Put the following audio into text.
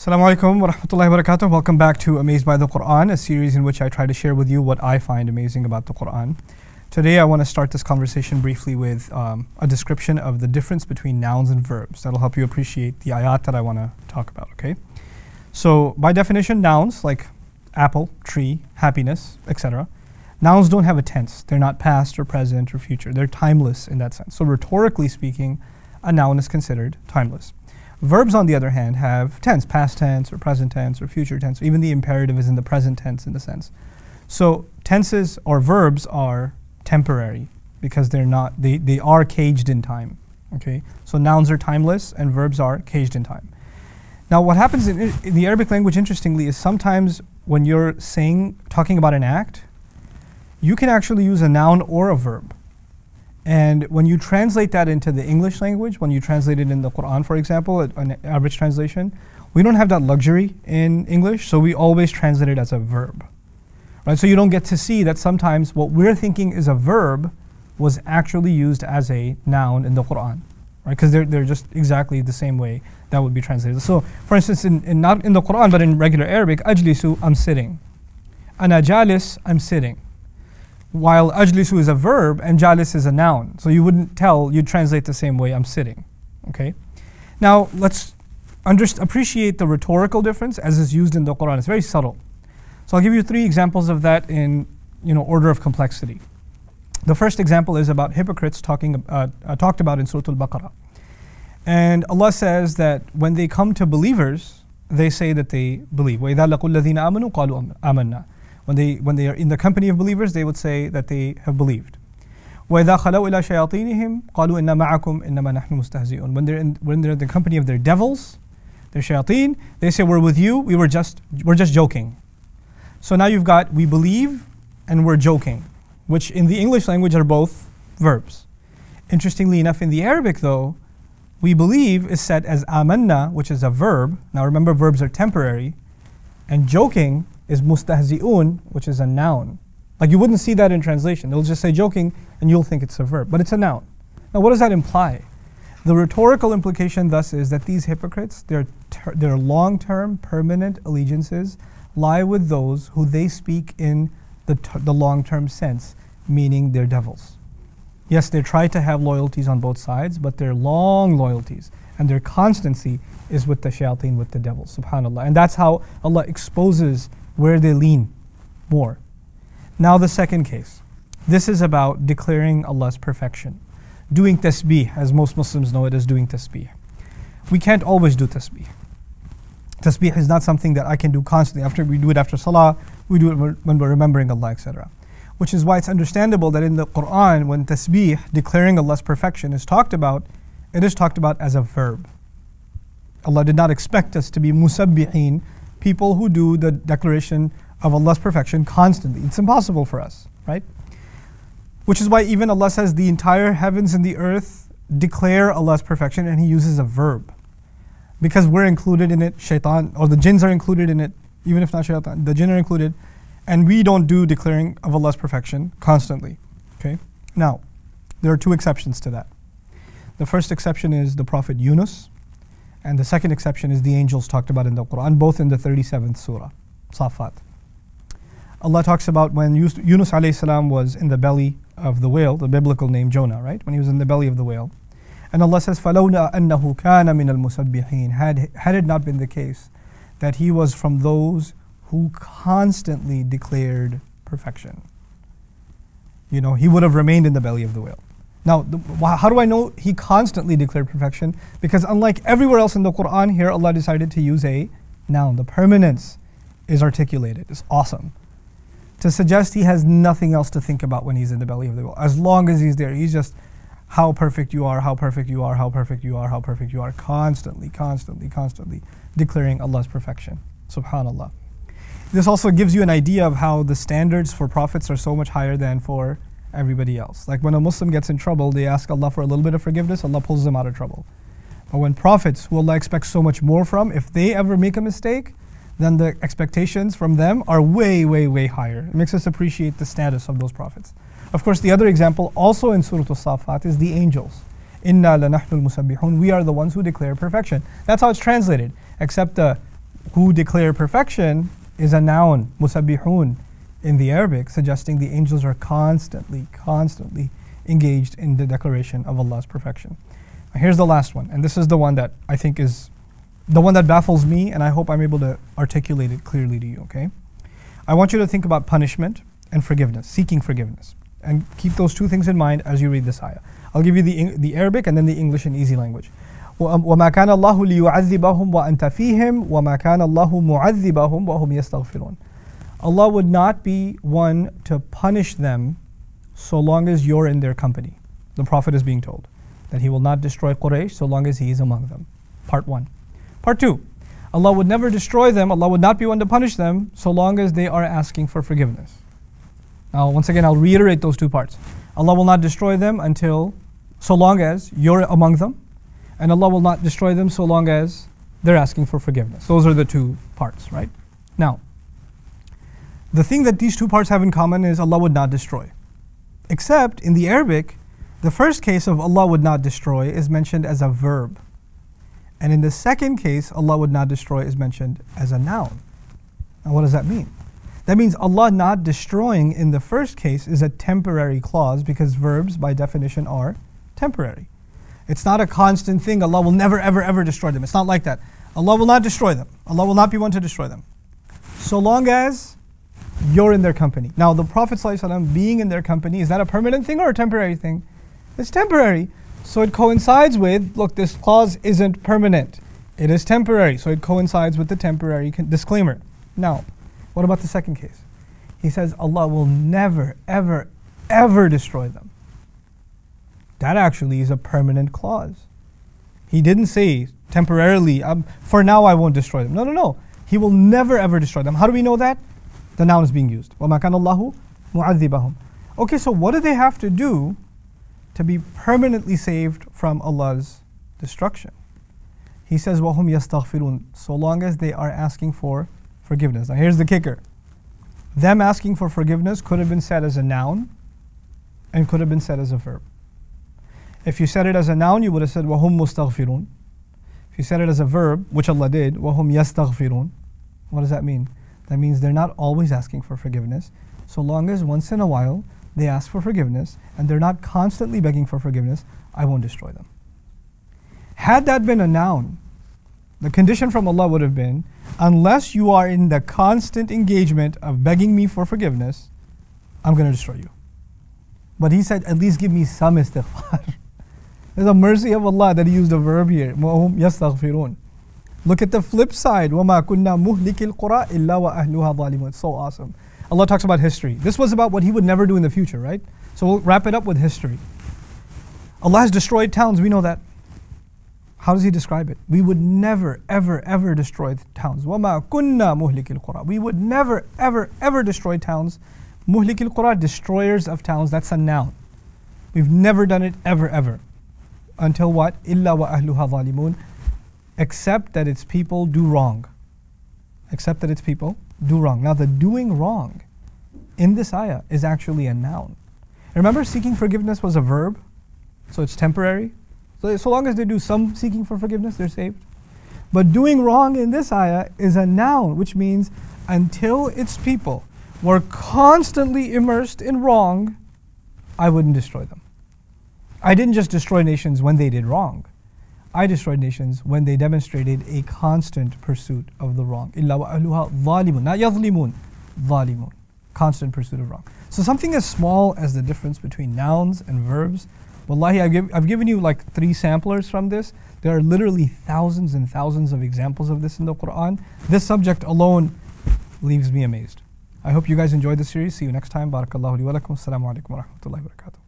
Assalamu alaikum wa rahmatullahi wa barakatuh. Welcome back to Amazed by the Qur'an, a series in which I try to share with you what I find amazing about the Qur'an. Today I want to start this conversation briefly with a description of the difference between nouns and verbs. That'll help you appreciate the ayat that I want to talk about, okay? So by definition, nouns like apple, tree, happiness, etc. Nouns don't have a tense. They're not past or present or future. They're timeless in that sense. So rhetorically speaking, a noun is considered timeless. Verbs, on the other hand, have tense, past tense or present tense or future tense. Even the imperative is in the present tense in the sense. So tenses or verbs are temporary because they are caged in time. Okay, so nouns are timeless and verbs are caged in time. Now, what happens in the Arabic language, interestingly, is sometimes when you're talking about an act, you can actually use a noun or a verb. And when you translate that into the English language, when you translate it in the Qur'an, for example, an average translation, we don't have that luxury in English, so we always translate it as a verb. Right? So you don't get to see that sometimes what we're thinking is a verb was actually used as a noun in the Qur'an. Right? Because they're just exactly the same way that would be translated. So, for instance, not in the Qur'an, but in regular Arabic, ajlisu, I'm sitting. Ana jalis, I'm sitting. While ajlisu is a verb and jalis is a noun. So you wouldn't you'd translate the same way, I'm sitting. Okay. Now let's appreciate the rhetorical difference as is used in the Qur'an. It's very subtle. So I'll give you 3 examples of that in order of complexity. The first example is about hypocrites talked about in Surah Al-Baqarah. And Allah says that when they come to believers, they say that they believe. وَإِذَا لَقُوا الَّذِينَ آمَنُوا قَالُوا آمَنَّا. When they are in the company of believers, they would say that they have believed. وَإِذَا خَلَوْا إِلَى شَيَاطِينِهِمْ قَالُوا إِنَّا مَعَكُمْ إِنَّمَا نَحْنُ مُسْتَهْزِئُونَ. When they're in the company of their devils, their shayateen, they say, we're with you, we're just joking. So now you've got we believe and we're joking, which in the English language are both verbs. Interestingly enough, in the Arabic though, we believe is said as amanna, which is a verb. Now remember, verbs are temporary, and joking is mustahzi'un, which is a noun. Like you wouldn't see that in translation. They'll just say joking and you'll think it's a verb, but it's a noun. Now what does that imply? The rhetorical implication thus is that these hypocrites, their long-term permanent allegiances lie with those who they speak in the long-term sense, meaning they're devils. Yes, they try to have loyalties on both sides, but they're long loyalties and their constancy is with the shayateen, with the devils, subhanAllah. And that's how Allah exposes where they lean more. Now the second case. This is about declaring Allah's perfection. Doing tasbih, as most Muslims know it as doing tasbih. We can't always do tasbih. Tasbih is not something that I can do constantly. We do it after salah, we do it when we're remembering Allah, etc. Which is why it's understandable that in the Qur'an, when tasbih, declaring Allah's perfection, is talked about, it is talked about as a verb. Allah did not expect us to be musabbihin, people who do the declaration of Allah's perfection constantly. It's impossible for us, right? Which is why even Allah says the entire heavens and the earth declare Allah's perfection, and He uses a verb. Because we're included in it, shaitan, or the jinns are included in it, even if not shaitan, the jinn are included, and we don't do declaring of Allah's perfection constantly, okay? Now, there are 2 exceptions to that. The first exception is the Prophet Yunus, and the second exception is the angels talked about in the Qur'an, both in the 37th surah, Safat. Allah talks about when Yunus alayhi salam was in the belly of the whale, the biblical name Jonah, right? When he was in the belly of the whale. And Allah says, فَلَوْلَا أَنَّهُ كَانَ مِنَ الْمُسَبِّحِينَ. Had it not been the case that he was from those who constantly declared perfection, he would have remained in the belly of the whale. Now, how do I know he constantly declared perfection? Because unlike everywhere else in the Qur'an, here Allah decided to use a noun. The permanence is articulated. It's awesome. To suggest he has nothing else to think about when he's in the belly of the whale. As long as he's there, he's just, how perfect you are, how perfect you are, how perfect you are, how perfect you are, constantly declaring Allah's perfection. Subhanallah. This also gives you an idea of how the standards for prophets are so much higher than for everybody else. Like when a Muslim gets in trouble, they ask Allah for a little bit of forgiveness, Allah pulls them out of trouble. But when prophets, who Allah expects so much more from, if they ever make a mistake, then the expectations from them are way higher. It makes us appreciate the status of those prophets. Of course, the other example, also in Surah Al-Safat, is the angels. Inna lanahnu al-musabbihun. We are the ones who declare perfection. That's how it's translated. Except the who declare perfection is a noun, musabbihun, in the Arabic, suggesting the angels are constantly engaged in the declaration of Allah's perfection. Now here's the last one, and this is the one that I think is the one that baffles me, and I hope I'm able to articulate it clearly to you, okay? I want you to think about punishment and forgiveness, seeking forgiveness. And keep those two things in mind as you read this ayah. I'll give you the Arabic and then the English and easy language. وَمَا كَانَ اللَّهُ لِيُعَذِّبَهُمْ وَأَنْتَ فِيهِمْ وَمَا كَانَ اللَّهُ مُعَذِّبَهُمْ وَهُمْ يَسْتَغْفِرُونَ. Allah would not be one to punish them so long as you're in their company. The Prophet is being told that he will not destroy Quraysh so long as he is among them. Part 1. Part 2. Allah would never destroy them, Allah would not be one to punish them so long as they are asking for forgiveness. Now, once again, I'll reiterate those two parts. Allah will not destroy them so long as you're among them, and Allah will not destroy them so long as they're asking for forgiveness. Those are the two parts, right? Now, the thing that these two parts have in common is Allah would not destroy. Except in the Arabic, the first case of Allah would not destroy is mentioned as a verb. And in the second case, Allah would not destroy is mentioned as a noun. Now, what does that mean? That means Allah not destroying in the first case is a temporary clause because verbs by definition are temporary. It's not a constant thing. Allah will never, ever, ever destroy them. It's not like that. Allah will not destroy them. Allah will not be one to destroy them. So long as you're in their company. Now, the Prophet ﷺ being in their company, is that a permanent thing or a temporary thing? It's temporary. So it coincides with, look, this clause isn't permanent. It is temporary. So it coincides with the temporary disclaimer. Now, what about the second case? He says Allah will never, ever, ever destroy them. That actually is a permanent clause. He didn't say temporarily, for now I won't destroy them. No, no, no. He will never, ever destroy them. How do we know that? The noun is being used. وَمَا كَانَ اللَّهُ مُعَذِّبَهُم. Okay, so what do they have to do to be permanently saved from Allah's destruction? He says, وَهُمْ يَسْتَغْفِرُونَ, so long as they are asking for forgiveness. Now here's the kicker. Them asking for forgiveness could have been said as a noun and could have been said as a verb. If you said it as a noun, you would have said وَهُمْ مُسْتَغْفِرُونَ. If you said it as a verb, which Allah did, وَهُمْ يَسْتَغْفِرُونَ. What does that mean? That means they're not always asking for forgiveness, so long as once in a while they ask for forgiveness and they're not constantly begging for forgiveness, I won't destroy them. Had that been a noun, the condition from Allah would have been, unless you are in the constant engagement of begging me for forgiveness, I'm going to destroy you. But he said, at least give me some istighfar. There's a mercy of Allah that he used a verb here. وَهُمْ يَسْتَغْفِرُونَ. Look at the flip side. وَمَا كُنَّا مُهْلِكِ الْقُرَىٰ إِلَّا وَأَهْلُهَا ظَالِمُونَ. It's so awesome. Allah talks about history. This was about what he would never do in the future, right? So we'll wrap it up with history. Allah has destroyed towns, we know that. How does he describe it? We would never, ever, ever destroy towns. وَمَا كُنَّا مُهْلِكِ الْقُرَىٰ. We would never, ever, ever destroy towns. مُهْلِكِ الْقُرَىٰ, destroyers of towns, that's a noun. We've never done it ever, ever. Until what? إِلَّا وَأَهْلُهَا ظَالِمُونَ. Except that its people do wrong. Except that its people do wrong. Now the doing wrong in this ayah is actually a noun. Remember, seeking forgiveness was a verb, so it's temporary. So long as they do some seeking for forgiveness, they're saved. But doing wrong in this ayah is a noun, which means until its people were constantly immersed in wrong, I wouldn't destroy them. I didn't just destroy nations when they did wrong. I destroyed nations when they demonstrated a constant pursuit of the wrong. إِلَّا وَأَهْلُهَا ظَالِمُونَ. Not يَظْلِمُونَ. ظَالِمُونَ. Constant pursuit of wrong. So something as small as the difference between nouns and verbs, wallahi, I've given you like 3 samplers from this. There are literally thousands and thousands of examples of this in the Qur'an. This subject alone leaves me amazed. I hope you guys enjoyed the series. See you next time. Barakallahu li wa lakum. Assalamu alaikum wa rahmatullahi wa barakatuh.